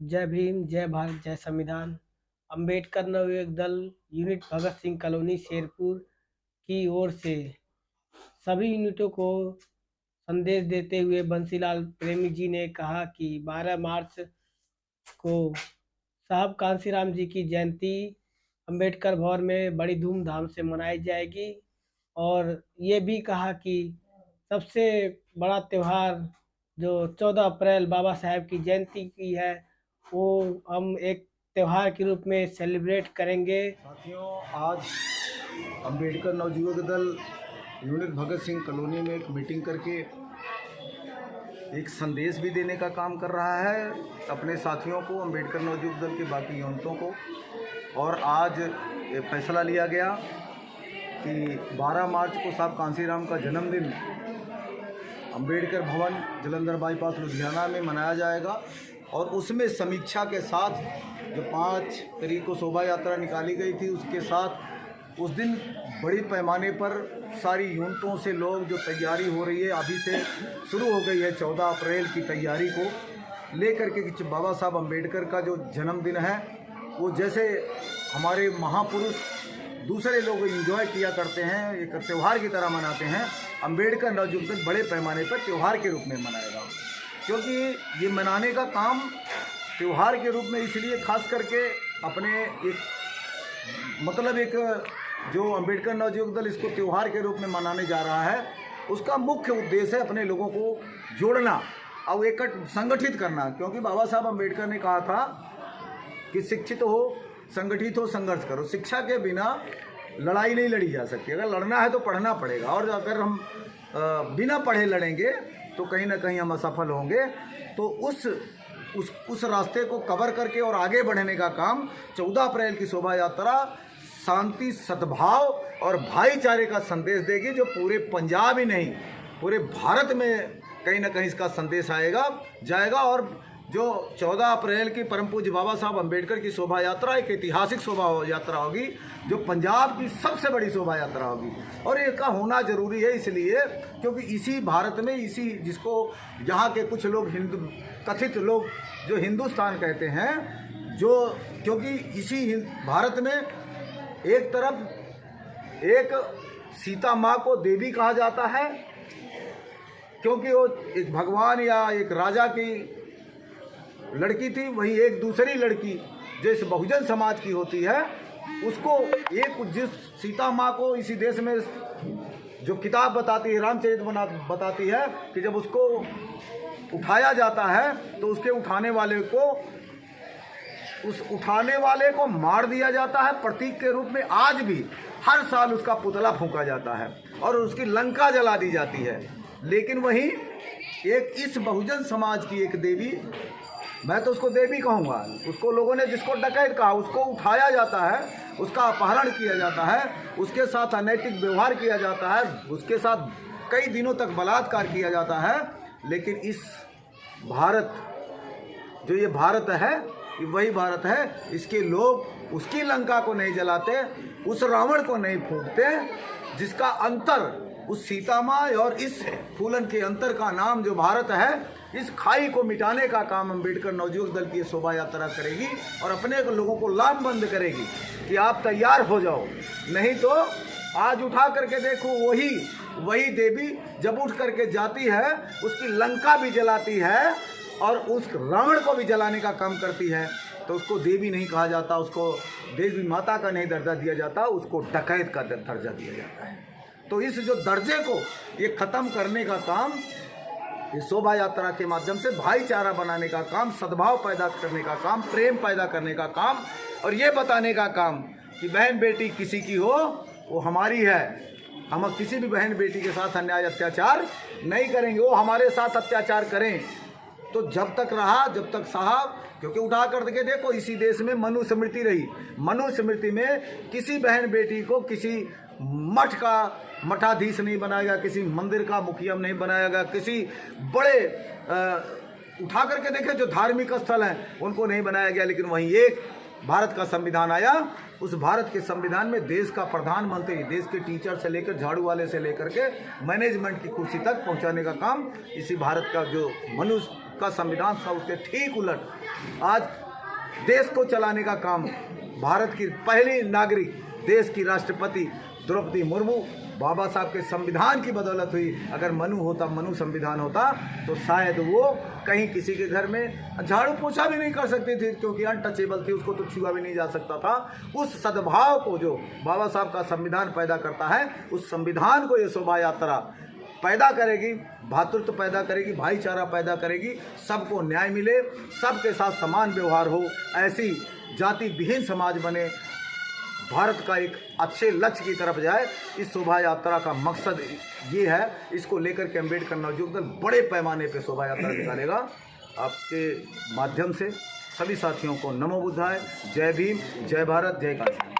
जय भीम, जय भारत, जय संविधान। अंबेडकर नवयुवक दल यूनिट भगत सिंह कॉलोनी शेरपुर की ओर से सभी यूनिटों को संदेश देते हुए बंसीलाल प्रेमी जी ने कहा कि 12 मार्च को साहब कांशीराम जी की जयंती अंबेडकर भवन में बड़ी धूमधाम से मनाई जाएगी। और ये भी कहा कि सबसे बड़ा त्यौहार जो 14 अप्रैल बाबा साहेब की जयंती की है, वो हम एक त्योहार के रूप में सेलिब्रेट करेंगे। साथियों, आज अंबेडकर नवयुवक दल यूनिट भगत सिंह कॉलोनी में एक मीटिंग करके एक संदेश भी देने का काम कर रहा है अपने साथियों को, अंबेडकर नवयुवक दल के बाकी यूनिटों को। और आज ये फैसला लिया गया कि 12 मार्च को साहब कांशीराम का जन्मदिन अंबेडकर भवन जलंधर बाईपास लुधियाना में मनाया जाएगा। और उसमें समीक्षा के साथ जो 5 तारीख को शोभा यात्रा निकाली गई थी, उसके साथ उस दिन बड़ी पैमाने पर सारी यूनिटों से लोग जो तैयारी हो रही है अभी से शुरू हो गई है 14 अप्रैल की तैयारी को लेकर के कि बाबा साहब अंबेडकर का जो जन्मदिन है वो जैसे हमारे महापुरुष दूसरे लोग एंजॉय किया करते हैं, एक त्यौहार की तरह मनाते हैं, अंबेडकर नवयुवक दल बड़े पैमाने पर त्यौहार के रूप में मनाएगा। क्योंकि ये मनाने का काम त्यौहार के रूप में इसलिए खास करके अपने एक मतलब एक जो अंबेडकर नवयुवक दल इसको त्यौहार के रूप में मनाने जा रहा है, उसका मुख्य उद्देश्य है अपने लोगों को जोड़ना और एक संगठित करना। क्योंकि बाबा साहब अंबेडकर ने कहा था कि शिक्षित हो, संगठित हो, संघर्ष करो। शिक्षा के बिना लड़ाई नहीं लड़ी जा सकती। अगर लड़ना है तो पढ़ना पड़ेगा, और अगर हम बिना पढ़े लड़ेंगे तो कहीं ना कहीं हम असफल होंगे। तो उस रास्ते को कवर करके और आगे बढ़ने का काम 14 अप्रैल की शोभा यात्रा शांति, सद्भाव और भाईचारे का संदेश देगी, जो पूरे पंजाब ही नहीं पूरे भारत में कहीं ना कहीं इसका संदेश जाएगा। और जो 14 अप्रैल की परम पूज्य बाबा साहब अंबेडकर की शोभा यात्रा एक ऐतिहासिक शोभा यात्रा होगी, जो पंजाब की सबसे बड़ी शोभा यात्रा होगी। और इसका होना जरूरी है इसलिए क्योंकि इसी भारत में, इसी जिसको यहाँ के कुछ लोग कथित लोग जो हिंदुस्तान कहते हैं, जो क्योंकि इसी भारत में एक तरफ एक सीता माँ को देवी कहा जाता है, क्योंकि वो एक भगवान या एक राजा की लड़की थी, वहीं एक दूसरी लड़की जो इस बहुजन समाज की होती है, उसको एक जिस सीता माँ को इसी देश में जो किताब बताती है, रामचरित बताती है कि जब उसको उठाया जाता है तो उसके उठाने वाले को मार दिया जाता है प्रतीक के रूप में। आज भी हर साल उसका पुतला फूंका जाता है और उसकी लंका जला दी जाती है। लेकिन वहीं एक इस बहुजन समाज की एक देवी, मैं तो उसको देवी कहूँगा, उसको लोगों ने जिसको डकैत कहा, उसको उठाया जाता है, उसका अपहरण किया जाता है, उसके साथ अनैतिक व्यवहार किया जाता है, उसके साथ कई दिनों तक बलात्कार किया जाता है। लेकिन इस भारत, जो ये भारत है, ये वही भारत है, इसके लोग उसकी लंका को नहीं जलाते, उस रावण को नहीं फूंकते, जिसका अंतर उस सीता माँ और इस फूलन के अंतर का नाम जो भारत है। इस खाई को मिटाने का काम अंबेडकर नवयुवक दल की शोभा यात्रा करेगी और अपने लोगों को लामबंद करेगी कि आप तैयार हो जाओ, नहीं तो आज उठा करके देखो, वही देवी जब उठ करके जाती है, उसकी लंका भी जलाती है और उस रावण को भी जलाने का काम करती है। तो उसको देवी नहीं कहा जाता, उसको देवी माता का नहीं दर्जा दिया जाता, उसको डकैत का दर्जा दिया जाता है। तो इस जो दर्जे को ये ख़त्म करने का काम, ये शोभा यात्रा के माध्यम से भाईचारा बनाने का काम, सद्भाव पैदा करने का काम, प्रेम पैदा करने का काम, और ये बताने का काम कि बहन बेटी किसी की हो वो हमारी है। हम किसी भी बहन बेटी के साथ अन्याय अत्याचार नहीं करेंगे। वो हमारे साथ अत्याचार करें तो जब तक रहा, जब तक साहब, क्योंकि उठा कर के देखो, इसी देश में मनुस्मृति रही। मनुस्मृति में किसी बहन बेटी को किसी मठ का मठाधीश नहीं बनाएगा, किसी मंदिर का मुखिया नहीं बनाएगा, किसी बड़े उठा करके देखे जो धार्मिक स्थल हैं उनको नहीं बनाया गया। लेकिन वहीं एक भारत का संविधान आया, उस भारत के संविधान में देश का प्रधानमंत्री, देश के टीचर से लेकर झाड़ू वाले से लेकर के मैनेजमेंट की कुर्सी तक पहुंचाने का काम इसी भारत का जो का संविधान था उसके ठीक उलट आज देश को चलाने का काम भारत की पहली नागरिक देश की राष्ट्रपति द्रौपदी मुर्मू बाबा साहब के संविधान की बदौलत हुई। अगर मनु संविधान होता तो शायद वो कहीं किसी के घर में झाड़ू पोछा भी नहीं कर सकती थी, क्योंकि अनटचेबल थी, उसको तो छुआ भी नहीं जा सकता था। उस सद्भाव को जो बाबा साहब का संविधान पैदा करता है, उस संविधान को ये शोभा यात्रा पैदा करेगी, भातृत्व पैदा करेगी, भाईचारा पैदा करेगी, सबको न्याय मिले, सबके साथ समान व्यवहार हो, ऐसी जाति विहीन समाज बने, भारत का एक अच्छे लक्ष्य की तरफ जाए। इस शोभा यात्रा का मकसद ये है। इसको लेकर के अम्बेडकर नवयुवक दल बड़े पैमाने पे शोभा यात्रा निकालेगा। आपके माध्यम से सभी साथियों को नमो बुद्धाय, जय भीम, जय भारत, जय काशी।